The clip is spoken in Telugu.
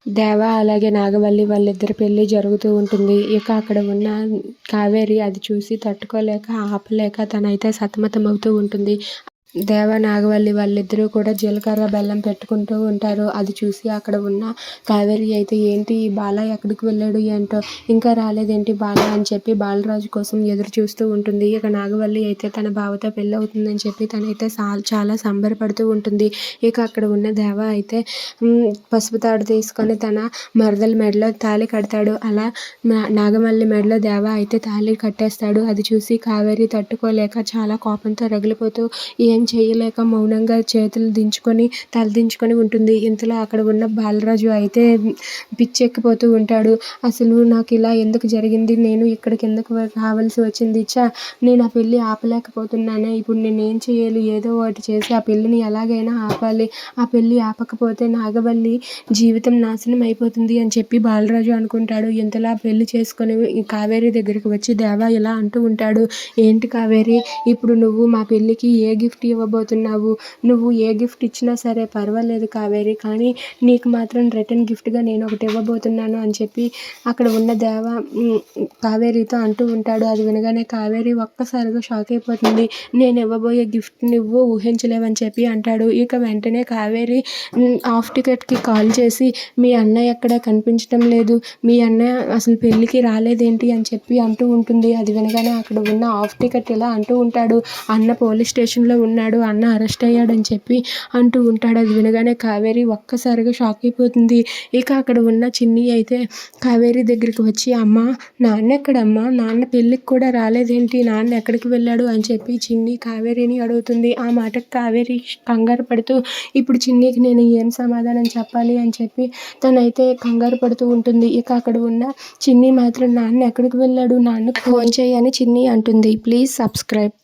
దేవ అలాగే నాగవల్లి వాళ్ళిద్దరి పెళ్లి జరుగుతూ ఉంటుంది. ఇక అక్కడ ఉన్న కావేరి అది చూసి తట్టుకోలేక, ఆపలేక తనైతే సతమతమవుతూ ఉంటుంది. దేవ, నాగవల్లి వాళ్ళిద్దరూ కూడా జీలకర్ర, బెల్లం పెట్టుకుంటూ ఉంటారు. అది చూసి అక్కడ ఉన్న కావేరి అయితే ఏంటి ఈ బాల ఎక్కడికి వెళ్ళాడు ఏంటో, ఇంకా రాలేదేంటి బాల అని చెప్పి బాలరాజు కోసం ఎదురు చూస్తూ ఉంటుంది. ఇక నాగవల్లి అయితే తన బావతో పెళ్ళి అవుతుందని చెప్పి తనైతే చాలా సంబరపడుతూ ఉంటుంది. ఇక అక్కడ ఉన్న దేవ అయితే పసుపు తాడు తీసుకొని తన మరదల మెడలో తాళి కడతాడు. అలా నాగవల్లి మెడలో దేవ అయితే తాళి కట్టేస్తాడు. అది చూసి కావేరి తట్టుకోలేక చాలా కోపంతో రగిలిపోతూ ఏం చేయలేక మౌనంగా చేతులు దించుకొని తలదించుకొని ఉంటుంది. ఇంతలో అక్కడ ఉన్న బాలరాజు అయితే పిచ్చెక్కిపోతూ ఉంటాడు. అసలు నాకు ఇలా ఎందుకు జరిగింది, నేను ఇక్కడికి ఎందుకు రావాల్సి వచ్చింది, నేను ఆ పెళ్ళి ఆపలేకపోతున్నానే, ఇప్పుడు నేనేం చేయాలి, ఏదో ఒకటి చేసి ఆ పెళ్ళిని ఎలాగైనా ఆపాలి, ఆ పెళ్ళి ఆపకపోతే నాగవల్లి జీవితం నాశనం అయిపోతుంది అని చెప్పి బాలరాజు అనుకుంటాడు. ఇంతలా పెళ్లి చేసుకొని కావేరి దగ్గరికి వచ్చి దేవ ఇలా అంటూ ఉంటాడు. ఏంటి కావేరి, ఇప్పుడు నువ్వు మా పెళ్ళికి ఏ గిఫ్ట్ ఇవ్వబోతున్నావు, నువ్వు ఏ గిఫ్ట్ ఇచ్చినా సరే పర్వాలేదు కావేరి, కానీ నీకు మాత్రం రిటర్న్ గిఫ్ట్గా నేను ఒకటి ఇవ్వబోతున్నాను అని చెప్పి అక్కడ ఉన్న దేవ కావేరితో అంటూ ఉంటాడు. అది వినగానే కావేరి ఒక్కసారిగా షాక్ అయిపోతుంది. నేను ఇవ్వబోయే గిఫ్ట్ నువ్వు ఊహించలేవని చెప్పి అంటాడు. ఇక వెంటనే కావేరి హాఫ్ టికెట్కి కాల్ చేసి మీ అన్నయ్య ఎక్కడ కనిపించడం లేదు, మీ అన్నయ్య అసలు పెళ్ళికి రాలేదేంటి అని చెప్పి అంటూ ఉంటుంది. అది వినగానే అక్కడ ఉన్న హాఫ్ టికెట్ ఇలా అంటూ ఉంటాడు, అన్న పోలీస్ స్టేషన్లో ఉన్నాడు, అన్న అరెస్ట్ అయ్యాడని చెప్పి అంటూ ఉంటాడు. అది వినగానే కావేరి ఒక్కసారిగా షాక్ అయిపోతుంది. ఇక అక్కడ ఉన్న చిన్ని అయితే కావేరి దగ్గరికి వచ్చి అమ్మ నాన్న ఎక్కడమ్మా, నాన్న పెళ్ళికి కూడా రాలేదేంటి, నాన్న ఎక్కడికి వెళ్ళాడు అని చెప్పి చిన్ని కావేరిని అడుగుతుంది. ఆ మాటకు కావేరి కంగారు పడుతూ ఇప్పుడు చిన్నికి నేను ఏం సమాధానం చెప్పాలి అని చెప్పి తనైతే కంగారు పడుతూ ఉంటుంది. ఇక అక్కడ ఉన్న చిన్ని మాత్రం నాన్న ఎక్కడికి వెళ్ళాడు, నాన్నకు ఫోన్ చేయని చిన్ని అంటుంది. Please subscribe.